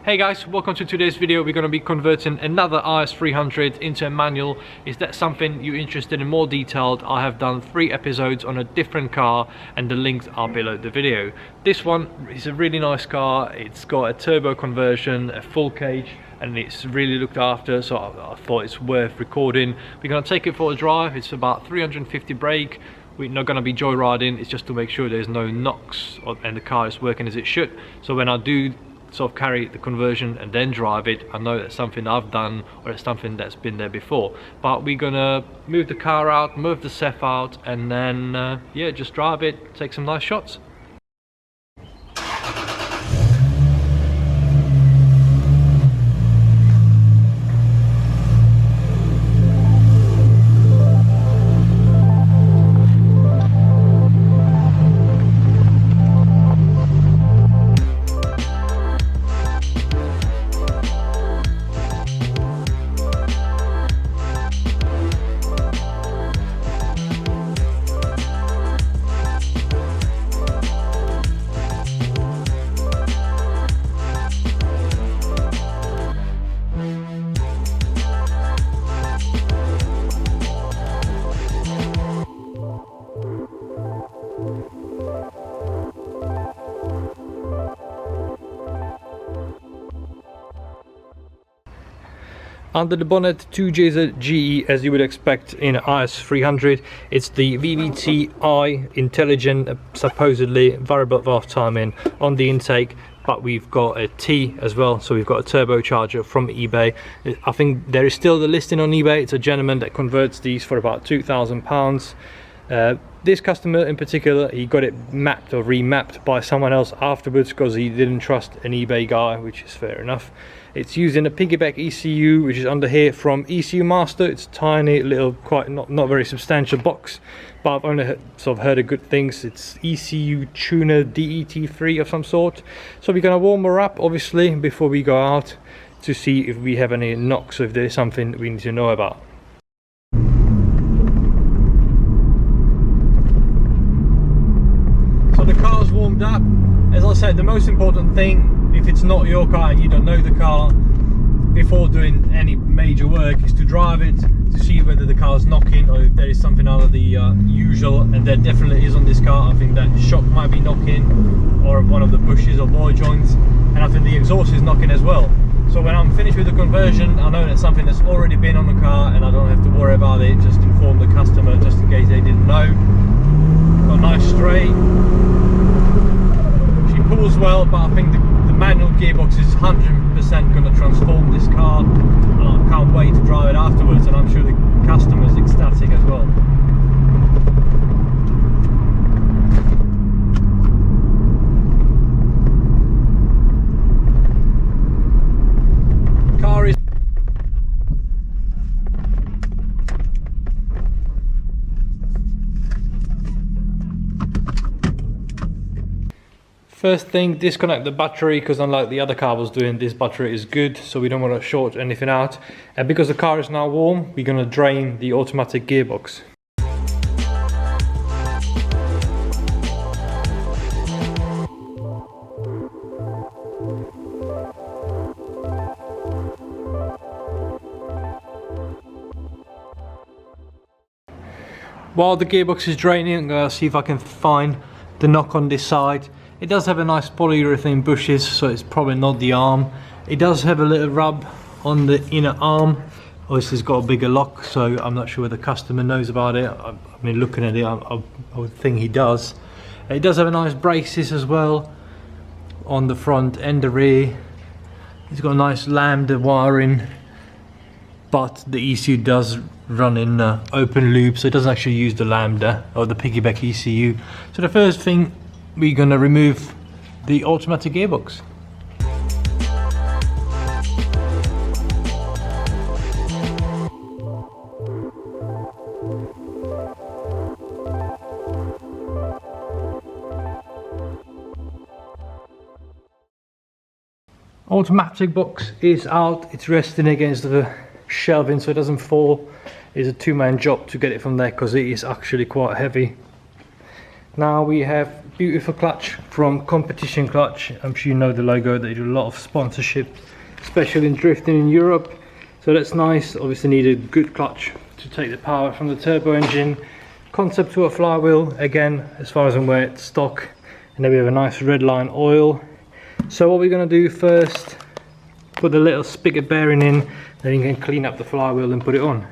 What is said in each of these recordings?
Hey guys, welcome to today's video. We're going to be converting another IS300 into a manual. Is that something you're interested in more detailed? I have done 3 episodes on a different car and the links are below the video. This one is a really nice car. It's got a turbo conversion, a full cage, and it's really looked after, so I thought it's worth recording. We're going to take it for a drive. It's about 350 brake. We're not going to be joyriding. It's just to make sure there's no knocks and the car is working as it should. So when I do sort of carry the conversion and then drive it, I know that's something I've done or it's something that's been there before. But we're gonna move the car out, move the Ceph out, and then yeah, just drive it, take some nice shots. Under the bonnet, 2JZGE, as you would expect in IS300. It's the VVT-i intelligent, supposedly variable valve timing on the intake, but we've got a T as well, so we've got a turbocharger from eBay. I think there is still the listing on eBay. It's a gentleman that converts these for about £2,000. This customer in particular, he got it mapped or remapped by someone else afterwards because he didn't trust an eBay guy, which is fair enough. It's using a piggyback ECU, which is under here from ECU Master. It's a tiny little, quite not very substantial box, but I've only sort of heard of good things. It's ECU tuner DET3 of some sort. So we're gonna warm her up obviously before we go out to see if we have any knocks, or if there's something we need to know about. So the car's warmed up. As I said, the most important thing, if it's not your car and you don't know the car, before doing any major work, is to drive it to see whether the car's knocking or if there is something out of the usual, and there definitely is on this car. I think that shock might be knocking, or one of the bushes or ball joints, and I think the exhaust is knocking as well. So when I'm finished with the conversion, I know that's something that's already been on the car and I don't have to worry about it. Just inform the customer just in case they didn't know. Got a nice straight. She pulls well, but I think the manual gearbox is 100% going to transform this car, and I can't wait to drive it afterwards, and I'm sure the customer's ecstatic as well. Car is first thing, disconnect the battery, because unlike the other car was doing, this battery is good, so we don't want to short anything out. And because the car is now warm, we're going to drain the automatic gearbox. While the gearbox is draining, I'm going to see if I can find the knock on this side. It does have a nice polyurethane bushes, so it's probably not the arm. It does have a little rub on the inner arm. Obviously it's got a bigger lock, so I'm not sure whether the customer knows about it. I mean, looking at it, I would think he does. It does have a nice braces as well on the front and the rear. It's got a nice lambda wiring, but the ECU does run in open loop, so it doesn't actually use the lambda or the piggyback ECU. So the first thing, we're going to remove the automatic gearbox. Automatic box is out. It's resting against the shelving so it doesn't fall. It's a two-man job to get it from there because it is actually quite heavy. Now we have beautiful clutch from Competition Clutch. I'm sure you know the logo. They do a lot of sponsorship, especially in drifting in Europe. So that's nice. Obviously need a good clutch to take the power from the turbo engine. Concept to a flywheel, again, as far as I'm aware, it's stock. And then we have a nice red line oil. So what we're going to do first, put the little spigot bearing in, then you can clean up the flywheel and put it on.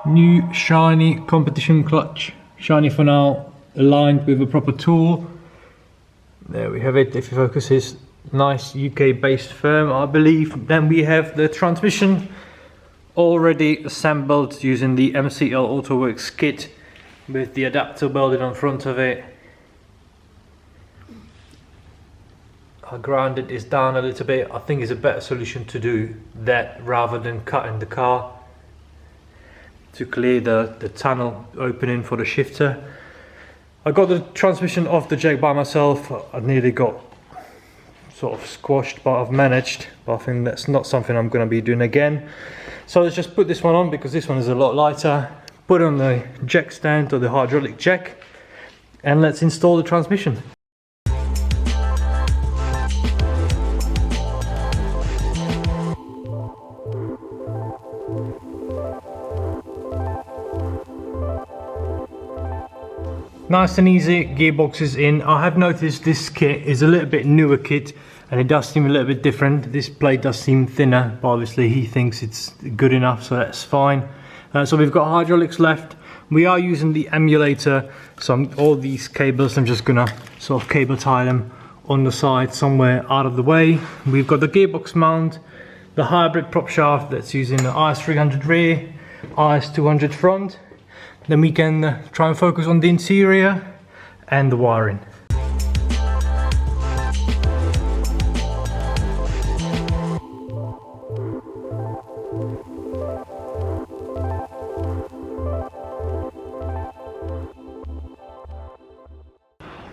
New shiny Competition clutch, shiny for now, aligned with a proper tool. There we have it. If you focus, is nice UK based firm, I believe. Then we have the transmission already assembled using the MCL Autoworx kit with the adapter welded on front of it. I grounded this down a little bit. I think it's a better solution to do that rather than cutting the car, to clear the tunnel opening for the shifter. I got the transmission off the jack by myself. I nearly got sort of squashed, but I've managed. But I think that's not something I'm going to be doing again. So let's just put this one on because this one is a lot lighter. Put it on the jack stand or the hydraulic jack, and let's install the transmission. Nice and easy, gearbox is in. I have noticed this kit is a little bit newer kit and it does seem a little bit different. This blade does seem thinner, but obviously he thinks it's good enough, so that's fine. So we've got hydraulics left. We are using the emulator, so all these cables, I'm just gonna sort of cable tie them on the side somewhere out of the way. We've got the gearbox mount, the hybrid prop shaft that's using the IS300 rear, IS200 front. Then we can try and focus on the interior and the wiring.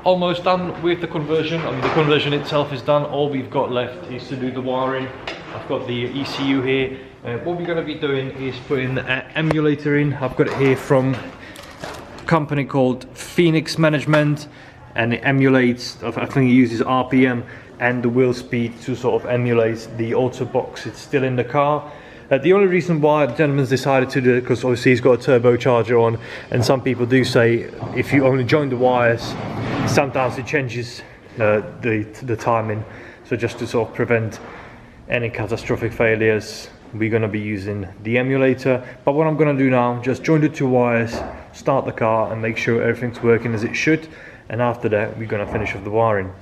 Almost done with the conversion. I mean, the conversion itself is done. All we've got left is to do the wiring. I've got the ECU here. What we're going to be doing is putting an emulator in. I've got it here from a company called Phoenix Management, and it emulates, I think it uses RPM and the wheel speed to sort of emulate the Autoworx. It's still in the car. The only reason why the gentleman's decided to do it, because obviously he's got a turbocharger on, and some people do say if you only join the wires, sometimes it changes the timing. So just to sort of prevent any catastrophic failures, we're going to be using the emulator. But what I'm going to do now, just join the two wires, start the car and make sure everything's working as it should, and after that we're going to finish off the wiring.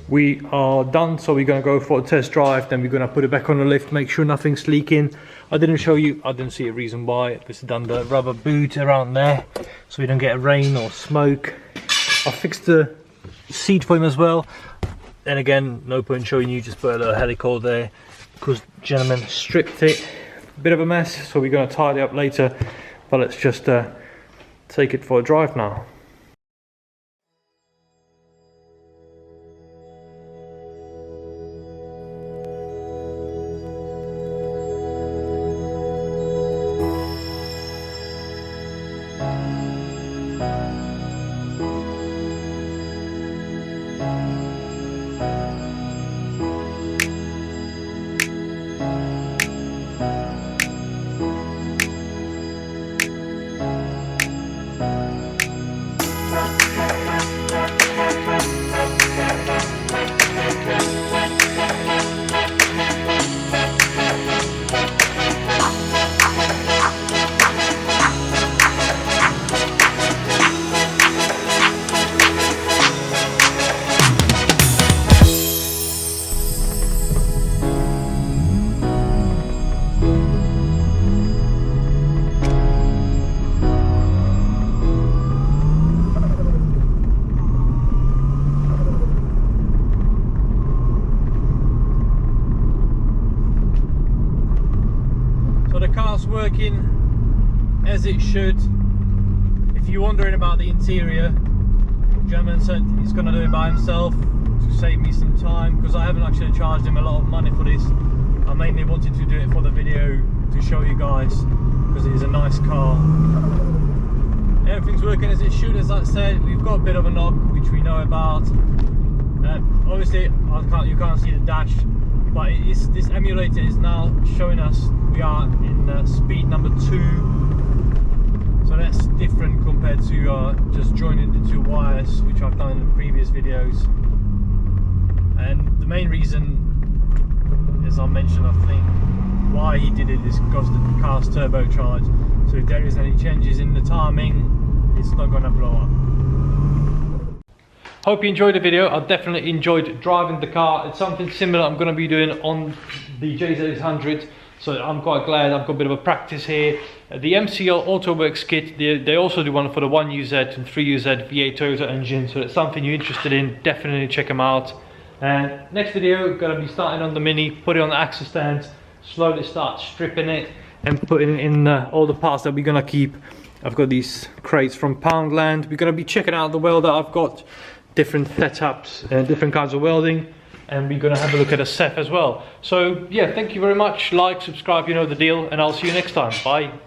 We are done, so we're going to go for a test drive, then we're going to put it back on the lift, make sure nothing's leaking. I didn't show you, I didn't see a reason why. This is done the rubber boot around there so we don't get rain or smoke. I fixed the seat for him as well, and again, no point showing you, just put a little helical there because gentleman stripped it. Bit of a mess, so we're going to tidy up later, but let's just take it for a drive now. Working as it should. If you're wondering about the interior, gentleman said he's going to do it by himself to save me some time, because I haven't actually charged him a lot of money for this. I mainly wanted to do it for the video to show you guys, because it is a nice car. Everything's working as it should. As I said, we've got a bit of a knock which we know about. Obviously you can't see the dash, but this emulator is now showing us we are in speed number 2, so that's different compared to just joining the two wires, which I've done in the previous videos. And the main reason, as I mentioned, I think why he did it is because the car's turbocharged, so if there is any changes in the timing, it's not going to blow up. Hope you enjoyed the video. I definitely enjoyed driving the car. It's something similar I'm going to be doing on the JZ100, so I'm quite glad I've got a bit of a practice here. The MCL Autoworx kit, they also do one for the 1UZ and 3UZ V8 Toyota engine, so it's something you're interested in, definitely check them out. And next video, going to be starting on the Mini, put it on the axle stand, slowly start stripping it and putting in all the parts that we're going to keep. I've got these crates from Poundland. We're going to be checking out the welder I've got, different setups and different kinds of welding, and we're going to have a look at a Ceph as well. So yeah, thank you very much. Like, subscribe, you know the deal, and I'll see you next time. Bye.